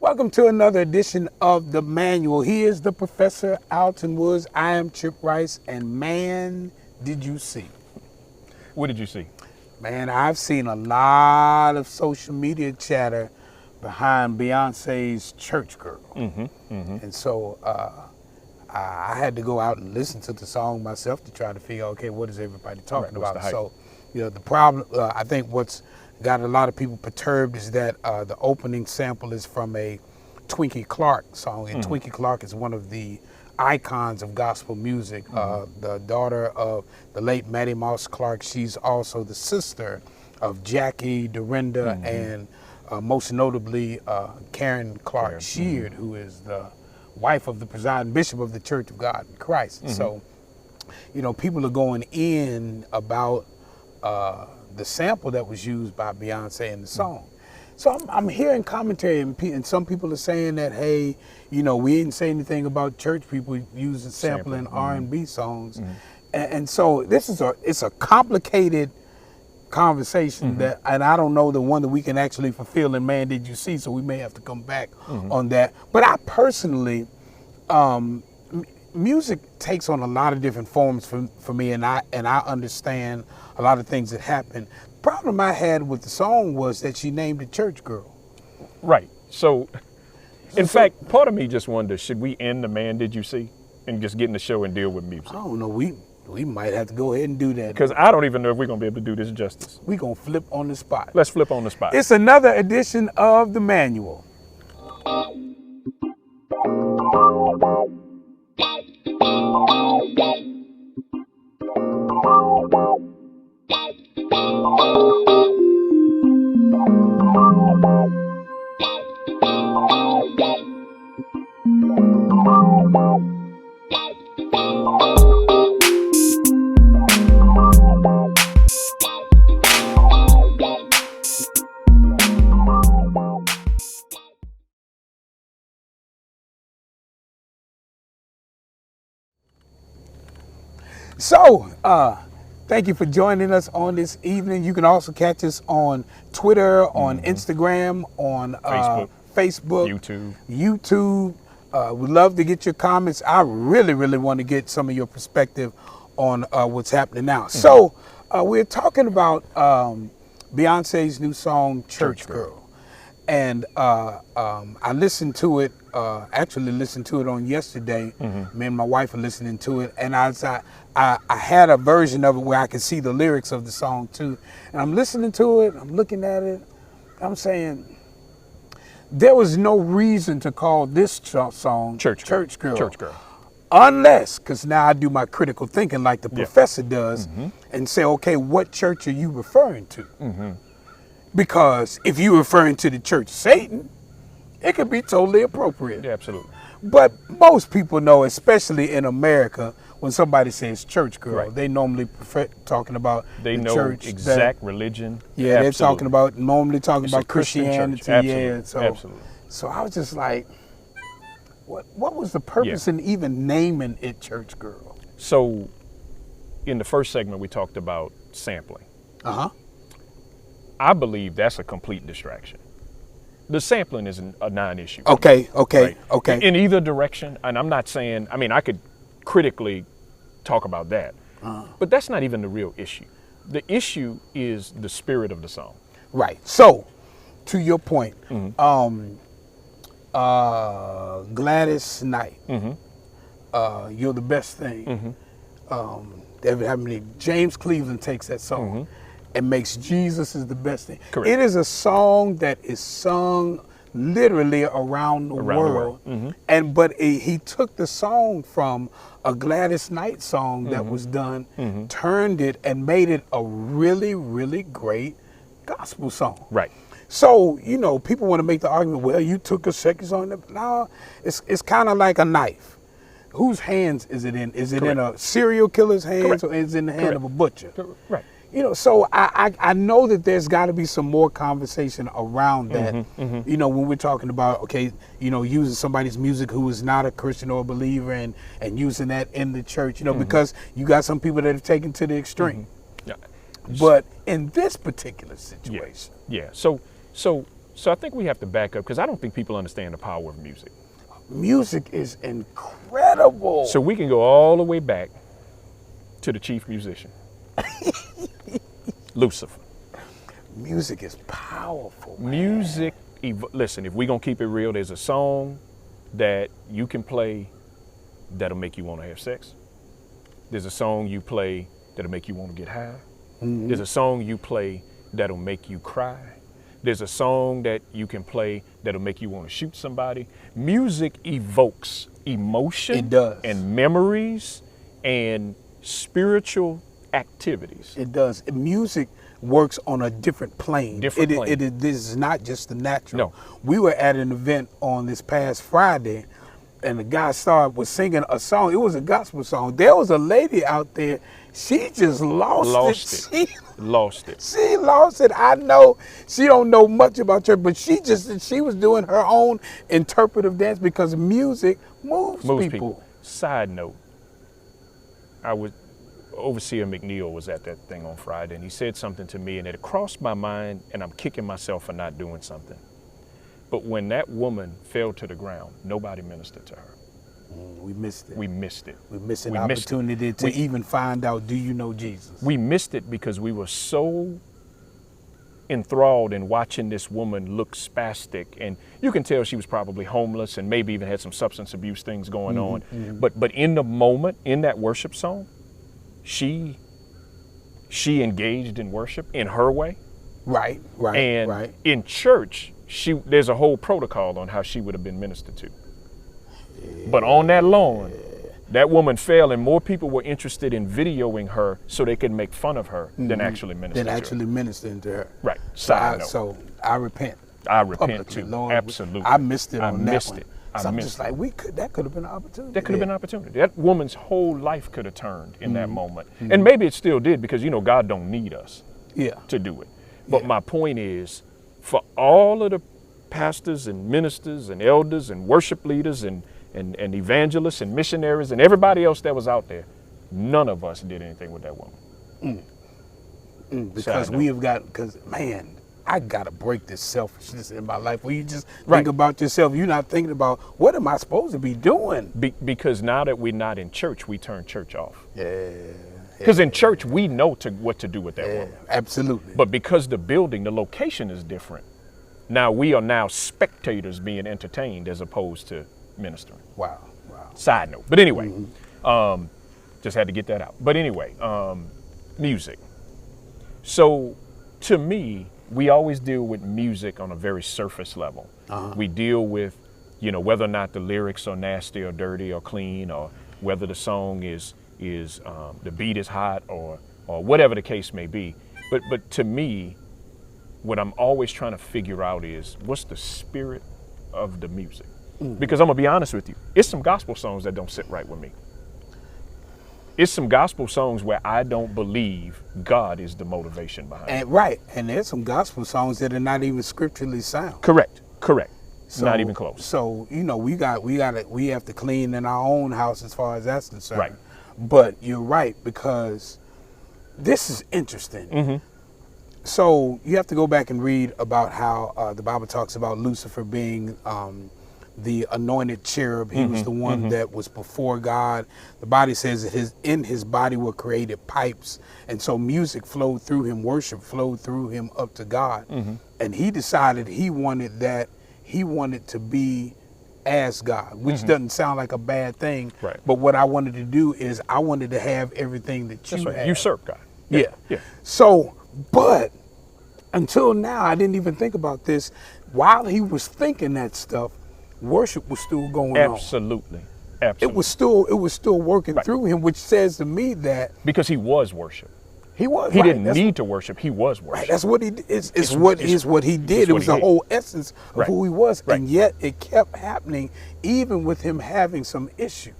Welcome to another edition of The Manual. He is the Professor Alton Woods. I am Chip Rice, and man, did you see? What did you see? Man, I've seen a lot of social media chatter behind Beyonce's Church Girl. And so I had to go out and listen to the song myself to try to figure out, okay, what is everybody talking about? So, the problem, I think what's got a lot of people perturbed is that the opening sample is from a Twinkie Clark song, and Twinkie Clark is one of the icons of gospel music, the daughter of the late Mattie Moss Clark. She's also the sister of Jackie, Dorinda, and most notably Karen Clark Sheard, who is the wife of the presiding bishop of the Church of God in Christ. So, people are going in about the sample that was used by Beyonce in the song. So I'm hearing commentary, and some people are saying that, hey, we didn't say anything about church people using sampling R&B songs. And so it's a complicated conversation that, and I don't know the one that we can actually fulfill in Man Did You See, so we may have to come back on that. But I personally, music takes on a lot of different forms for me, and I understand a lot of things that happen. The problem I had with the song was that she named it Church Girl. Right. So, in fact, part of me just wonders, should we end the Man Did You See and just get in the show and deal with music? I don't know. We might have to go ahead and do that. Because I don't even know if we're going to be able to do this justice. We're going to flip on the spot. Let's flip on the spot. It's another edition of The Manual. So, thank you for joining us on this evening. You can also catch us on Twitter, on Instagram, on Facebook, YouTube. We'd love to get your comments. I really, really want to get some of your perspective on what's happening now. So, we're talking about Beyonce's new song, Church Girl. And I listened to it, actually listened to it on yesterday. Me and my wife are listening to it. And I had a version of it where I could see the lyrics of the song too. And I'm listening to it, I'm looking at it, I'm saying, there was no reason to call this song Church Girl. Unless, because now I do my critical thinking like the professor does, and say, okay, what church are you referring to? Because if you're referring to the Church of Satan, it could be totally appropriate. Yeah, absolutely. But most people know, especially in America, when somebody says Church Girl, they normally prefer talking about the church. Exact religion. Yeah, they're talking about, normally talking about Christianity. Absolutely. So I was just like, what was the purpose in even naming it Church Girl? So in the first segment, we talked about sampling. I believe that's a complete distraction. The sampling is a non-issue. Okay. In either direction, and I'm not saying, I could critically talk about that, but that's not even the real issue. The issue is the spirit of the song. Right. So, to your point, Gladys Knight, You're the Best Thing. James Cleveland takes that song and makes Jesus is the best thing. Correct. It is a song that is sung literally around the world. But he took the song from a Gladys Knight song that was done, turned it and made it a really, really great gospel song. Right. So, people want to make the argument, well, you took a second song. No, it's kind of like a knife. Whose hands is it in? Is it in a serial killer's hands or is it in the hand of a butcher? Right. So I know that there's got to be some more conversation around that, when we're talking about, okay, using somebody's music who is not a Christian or a believer and using that in the church, because you got some people that have taken to the extreme. But in this particular situation. So So I think we have to back up because I don't think people understand the power of music. Music is incredible. So we can go all the way back to the chief musician, Lucifer. Music is powerful. Man. Music, listen, if we're going to keep it real, there's a song that you can play that'll make you want to have sex. There's a song you play that'll make you want to get high. Mm-hmm. There's a song you play that'll make you cry. There's a song that you can play that'll make you want to shoot somebody. Music evokes emotion. It does. And memories and spiritual activities. It does. Music works on a different plane. This is not just the natural. No. We were at an event on this past Friday, and the guy was singing a song. It was a gospel song. There was a lady out there. She just lost it. Lost it. She lost it. I know she don't know much about church, but she was doing her own interpretive dance because music moves people. Side note, Overseer McNeil was at that thing on Friday, and he said something to me, and it crossed my mind, and I'm kicking myself for not doing something. But when that woman fell to the ground, nobody ministered to her. We missed it. We missed it. We missed an opportunity to even find out, do you know Jesus? We missed it because we were so enthralled in watching this woman look spastic, and you can tell she was probably homeless and maybe even had some substance abuse things going on. Mm-hmm. But in the moment, in that worship song, she engaged in worship in her way. Right. And in church, there's a whole protocol on how she would have been ministered to. But on that lawn, that woman fell, and more people were interested in videoing her so they could make fun of her than actually ministering to her. Right. So I repent. I repent too. Lord, absolutely. I missed it on that one. I missed it. I'm just like, that could have been an opportunity. That could have been an opportunity. That woman's whole life could have turned in that moment. Mm-hmm. And maybe it still did because, God don't need us to do it. But my point is, for all of the pastors and ministers and elders and worship leaders and evangelists and missionaries and everybody else that was out there, none of us did anything with that woman. Because man, I got to break this selfishness in my life where you just think about yourself. You're not thinking about, what am I supposed to be doing? Because now that we're not in church, we turn church off. Because in church, we know what to do with that woman. Absolutely. But because the location is different, now we are spectators being entertained as opposed to ministering. Wow. Side note. But anyway, just had to get that out. But anyway, music. So to me, we always deal with music on a very surface level. We deal with, whether or not the lyrics are nasty or dirty or clean, or whether the song is the beat is hot or whatever the case may be. But to me, what I'm always trying to figure out is, what's the spirit of the music? Because I'm gonna be honest with you, it's some gospel songs that don't sit right with me. It's some gospel songs where I don't believe God is the motivation behind it. And there's some gospel songs that are not even scripturally sound. Correct. Not even close. So we have to clean in our own house as far as that's concerned. Right. But you're right, because this is interesting. Mm-hmm. So you have to go back and read about how the Bible talks about Lucifer being the anointed cherub. He was the one that was before God. The body says that in his body were created pipes. And so music flowed through him, worship flowed through him up to God. And he decided he wanted to be as God, which doesn't sound like a bad thing. Right. But what I wanted to do is I wanted to have everything that you have. Usurp God. Yeah. So, but until now, I didn't even think about this. While he was thinking that stuff, worship was still going on. Absolutely. It was still working through him, which says to me that because he was worship. He was. He didn't need to worship. He was worship. Right. That's what he did. It's what he did. It was the whole essence of who he was. Right. And yet it kept happening, even with him having some issues.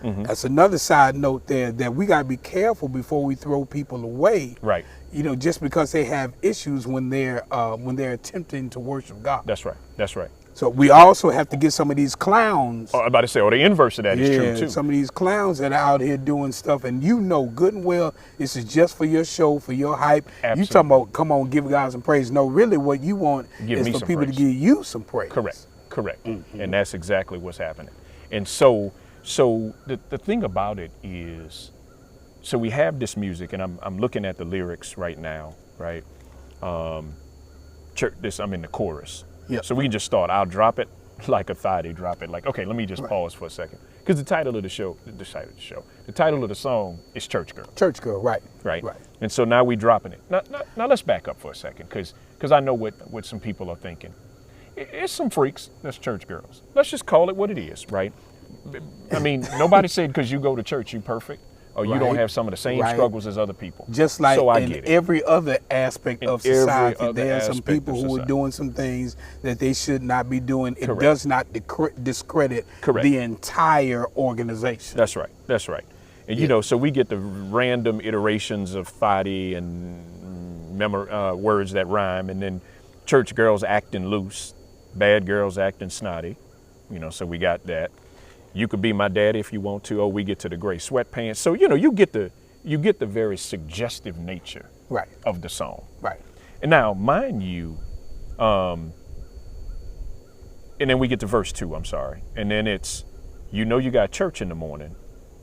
That's another side note there, that we got to be careful before we throw people away. Right. Just because they have issues when they're attempting to worship God. That's right. So we also have to get some of these clowns. I'm about to say, the inverse of that is true too. Some of these clowns that are out here doing stuff, and you know good and well this is just for your show, for your hype. Absolutely. You talking about, come on, give God some praise. No, really what you want is for people to give you some praise. Correct. And that's exactly what's happening. And so the thing about it is, so we have this music, and I'm looking at the lyrics right now, right? I'm in the chorus. Yep. So we can just start. I'll drop it like a thotty, drop it like, okay, let me just pause for a second. Because the title of the song is Church Girl. Church Girl, right. And so now we dropping it. Now let's back up for a second, because I know what some people are thinking. It's some freaks that's church girls. Let's just call it what it is, right? I mean, nobody said because you go to church you perfect, or you don't have some of the same struggles as other people. Just like in every other aspect of society, there are some people who are doing some things that they should not be doing. It does not discredit the entire organization. That's right. And so we get the random iterations of thotty and words that rhyme, and then church girls acting loose, bad girls acting snotty. So we got that. You could be my daddy if you want to. We get to the gray sweatpants. So you get the very suggestive nature of the song. Right. And now, mind you, and then we get to verse 2. I'm sorry. And then it's, you got church in the morning,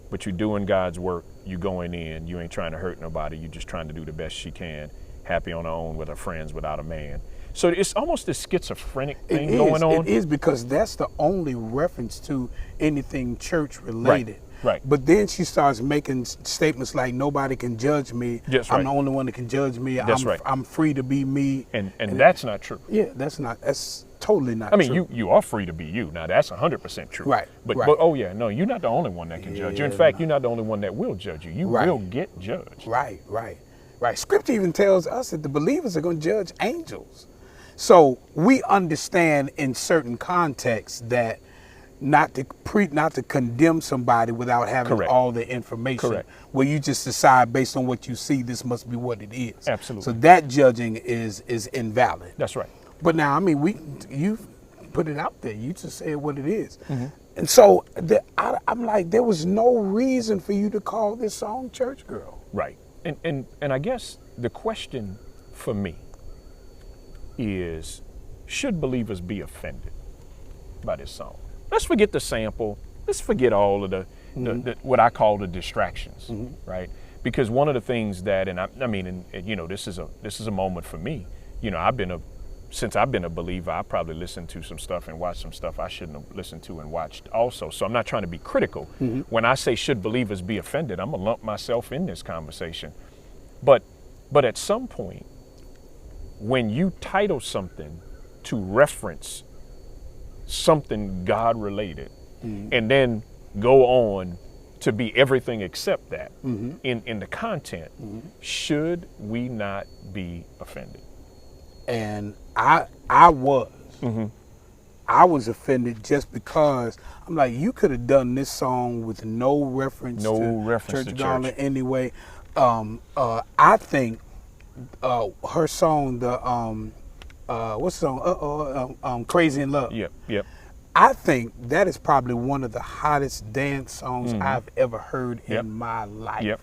but you're doing God's work. You going in. You ain't trying to hurt nobody. You're just trying to do the best she can. Happy on her own with her friends without a man. So it's almost this schizophrenic thing going on. It is, because that's the only reference to anything church related. Right. But then she starts making statements like, nobody can judge me. I'm the only one that can judge me. I'm free to be me. And that's not true. Yeah, that's totally not true. I mean, you are free to be you. Now, that's 100% true. Right. But no, you're not the only one that can judge you. In fact, you're not the only one that will judge you. You will get judged. Right. Scripture even tells us that the believers are going to judge angels. So we understand in certain contexts that not to condemn somebody without having all the information. Where you just decide based on what you see, this must be what it is. Absolutely. So that judging is invalid. That's right. But now, I mean, you put it out there. You just said what it is. Mm-hmm. And so I'm like, there was no reason for you to call this song Church Girl. Right. And I guess the question for me is, should believers be offended by this song? Let's forget the sample. Let's forget all of the what I call the distractions, right? Because one of the things that, this is a moment for me. Since I've been a believer, I probably listened to some stuff and watched some stuff I shouldn't have listened to and watched also. So I'm not trying to be critical. When I say should believers be offended, I'm gonna lump myself in this conversation. But at some point, when you title something to reference something God related, and then go on to be everything except that in the content, should we not be offended? And I was offended just because I'm like, you could have done this song with no reference to Church Girl anyway. I think her song, what's the song? Crazy in Love. Yep. I think that is probably one of the hottest dance songs I've ever heard in my life. Yep.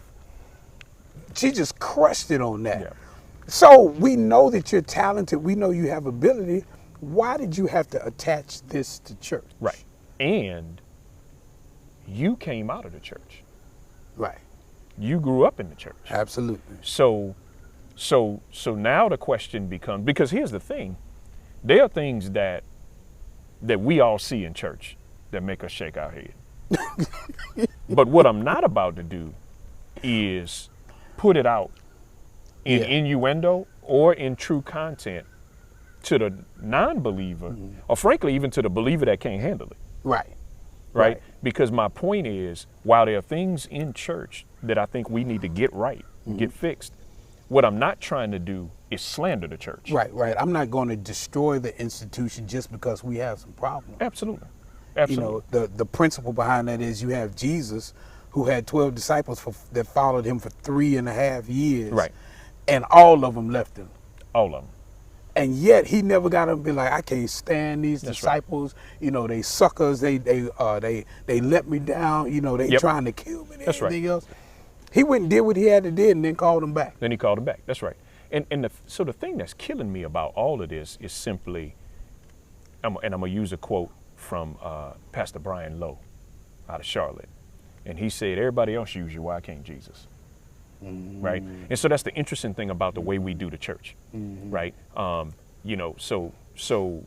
She just crushed it on that. Yep. So we know that you're talented. We know you have ability. Why did you have to attach this to church? Right. And you came out of the church. Right. You grew up in the church. Absolutely. So now the question becomes, because here's the thing, there are things that we all see in church that make us shake our head. But what I'm not about to do is put it out in innuendo or in true content to the non-believer, or frankly, even to the believer that can't handle it. Right? Because my point is, while there are things in church that I think we need to get right, get fixed, what I'm not trying to do is slander the church. Right. I'm not going to destroy the institution just because we have some problems. Absolutely. The principle behind that is you have Jesus, who had 12 disciples that followed him for 3.5 years. Right. And all of them left him. All of them. And yet he never got up and be like, I can't stand these disciples. Right. You know, they suckers. They let me down. You know, they trying to kill me and everything else. He went and did what he had to do and then called them back. Then he called them back. That's right. So the thing that's killing me about all of this is simply, and I'm going to use a quote from Pastor Brian Lowe out of Charlotte. And he said, everybody else use you, why can't Jesus? Right? And so that's the interesting thing about the way we do the church, right? You know, so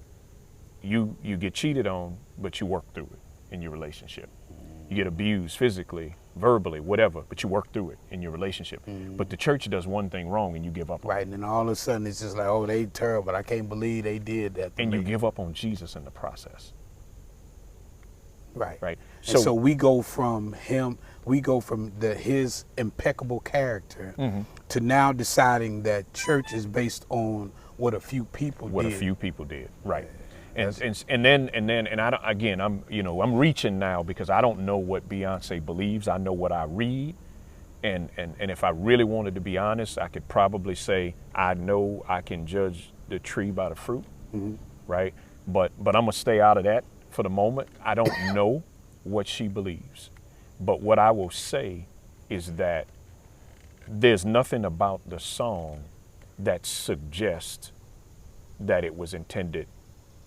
you get cheated on, but you work through it in your relationship. You get abused physically, verbally, whatever, but you work through it in your relationship. But the church does one thing wrong and you give up on it. Right, and then all of a sudden it's just like, oh, they terrible. I can't believe they did that. And you give up on Jesus in the process. Right. Right. So we go from his impeccable character to now deciding that church is based on what a few people did. Right. And I'm reaching now because I don't know what Beyonce believes. I know what I read. And if I really wanted to be honest, I could probably say I know I can judge the tree by the fruit. Right. But I'm going to stay out of that for the moment. I don't know what she believes. But what I will say is that there's nothing about the song that suggests that it was intended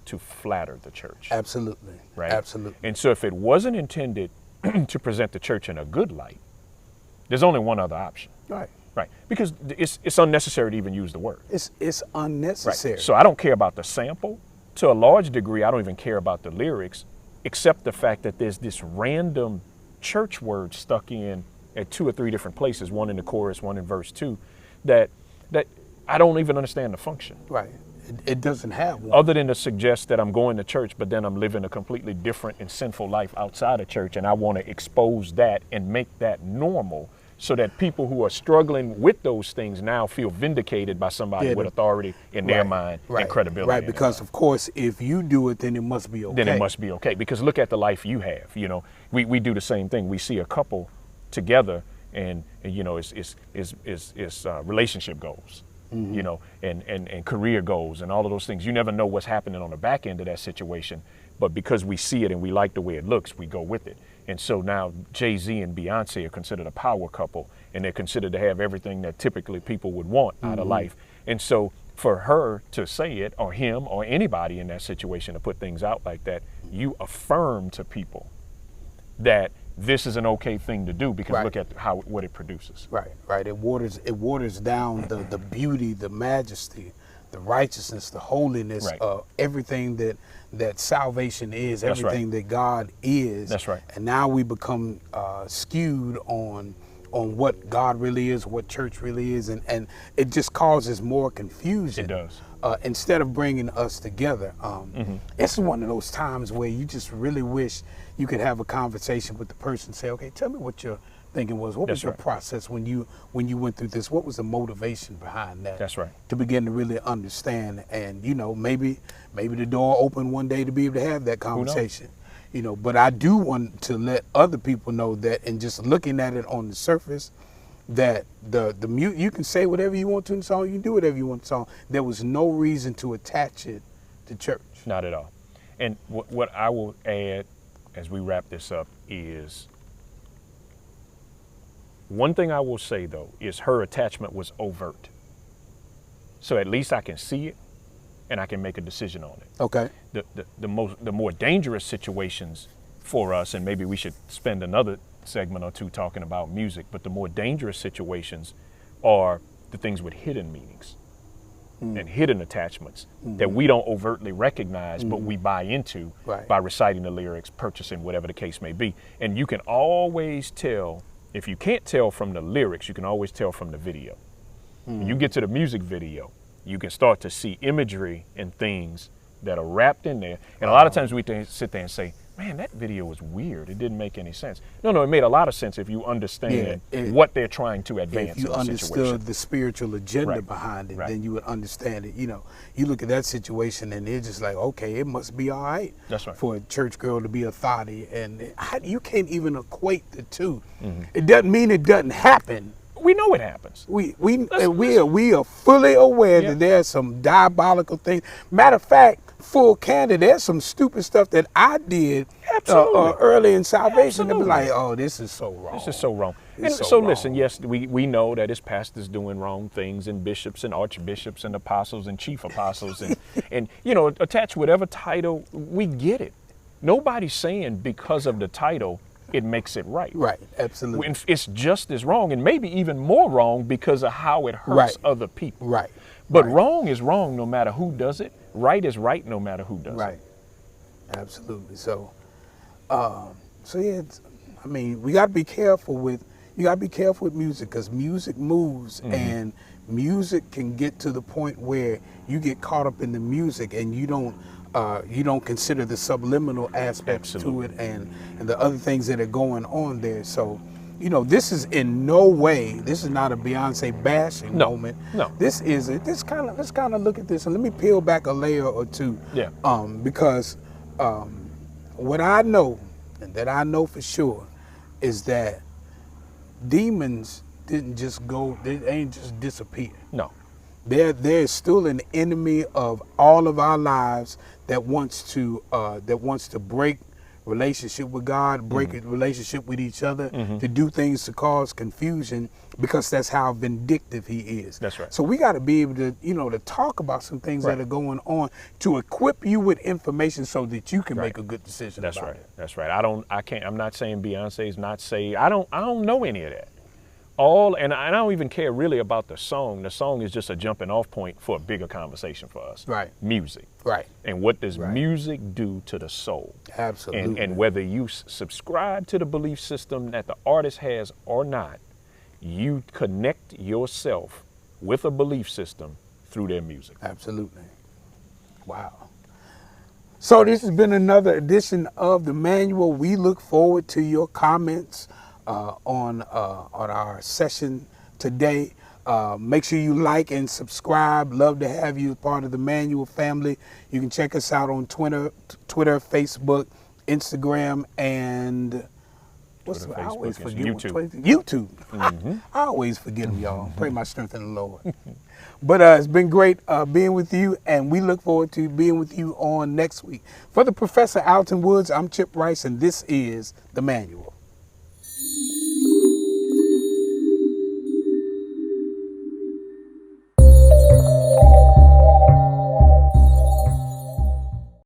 to flatter the church. Absolutely. Right? Absolutely. And so if it wasn't intended to present the church in a good light, there's only one other option. Right. Right. Because it's unnecessary to even use the word. It's unnecessary. Right. So I don't care about the sample. To a large degree, I don't even care about the lyrics, except the fact that there's this random church word stuck in at 2 or 3 different places, one in the chorus, one in verse 2, that I don't even understand the function. Right. It doesn't have one. Other than to suggest that I'm going to church, but then I'm living a completely different and sinful life outside of church, and I want to expose that and make that normal so that people who are struggling with those things now feel vindicated by somebody with authority in their mind and credibility. Right, because of course, if you do it, then it must be okay. Then it must be okay. Because look at the life you have. You know, we do the same thing. We see a couple together, and you know, it's relationship goals. You know, and career goals and all of those things. You never know what's happening on the back end of that situation, but because we see it and we like the way it looks, we go with it. And so now Jay-Z and Beyonce are considered a power couple, and they're considered to have everything that typically people would want out of life. And so for her to say it, or him, or anybody in that situation to put things out like that, you affirm to people that this is an okay thing to do because look at what it produces. Right. It waters down the beauty, the majesty, the righteousness, the holiness of everything that salvation is, everything that God is. That's right. And now we become skewed on what God really is, what church really is, and it just causes more confusion. It does. Instead of bringing us together. It's one of those times where you just really wish you could have a conversation with the person, say, okay, tell me what your thinking was. What was your process when you went through this? What was the motivation behind that? That's right. To begin to really understand, and you know, maybe the door opened one day to be able to have that conversation. You know, but I do want to let other people know that, and just looking at it on the surface, that the mute, you can say whatever you want to in the song, you can do whatever you want in the song. There was no reason to attach it to church. Not at all. And what I will add as we wrap this up is, one thing I will say though is her attachment was overt. So at least I can see it and I can make a decision on it. Okay. The more dangerous situations for us, and maybe we should spend another segment or two talking about music, but the more dangerous situations are the things with hidden meanings and hidden attachments that we don't overtly recognize, but we buy into by reciting the lyrics, purchasing whatever the case may be. And you can always tell, if you can't tell from the lyrics, you can always tell from the video. When you get to the music video, you can start to see imagery and things that are wrapped in there. And a lot of times we sit there and say, man, that video was weird. It didn't make any sense. No, it made a lot of sense if you understand what they're trying to advance. If you understood the spiritual agenda behind it, then you would understand it. You know, you look at that situation and it's just like, okay, it must be all right. That's right. For a church girl to be a thotty, and you can't even equate the two. It doesn't mean it doesn't happen. We know it happens. We are fully aware that there's some diabolical things. Matter of fact, full candid, there's some stupid stuff that I did early in salvation. To be like, oh, this is so wrong. This is so wrong. And so listen, yes, we know that his pastors doing wrong things, and bishops and archbishops and apostles and chief apostles and you know, attach whatever title. We get it. Nobody's saying because of the title it makes it right. Right, absolutely. It's just as wrong, and maybe even more wrong because of how it hurts other people. Right. But wrong is wrong no matter who does it. Right is right no matter who does it. Right. Absolutely. So, yeah, I mean, we got to be careful with music, because music moves, and music can get to the point where you get caught up in the music and you don't consider the subliminal aspects to it and the other things that are going on there. So, you know, this is in no way, this is not a Beyonce bashing moment. No. Let's kind of look at this, and let me peel back a layer or two. Yeah. Because what I know, and that I know for sure, is that demons didn't just go, they ain't just disappear. No. There's still an enemy of all of our lives that wants to break relationship with God, break a relationship with each other, to do things to cause confusion, because that's how vindictive he is. That's right. So we got to be able to, you know, to talk about some things that are going on, to equip you with information so that you can make a good decision. That's about right. it. That's right. I'm not saying Beyonce's not saved. I don't know any of that. And I don't even care really about the song. The song is just a jumping off point for a bigger conversation for us. Right. Music. Right. And what does music do to the soul? Absolutely. And whether you subscribe to the belief system that the artist has or not, you connect yourself with a belief system through their music. Absolutely. Wow. So this has been another edition of The Manual. We look forward to your comments on our session today. Make sure you like and subscribe. Love to have you as part of the Manual family. You can check us out on Twitter, Facebook, Instagram, and I always forget YouTube. I always forget them, y'all. Pray my strength in the Lord. But it's been great being with you, and we look forward to being with you on next week. For the Professor Alton Woods, I'm Chip Rice, and this is The Manual.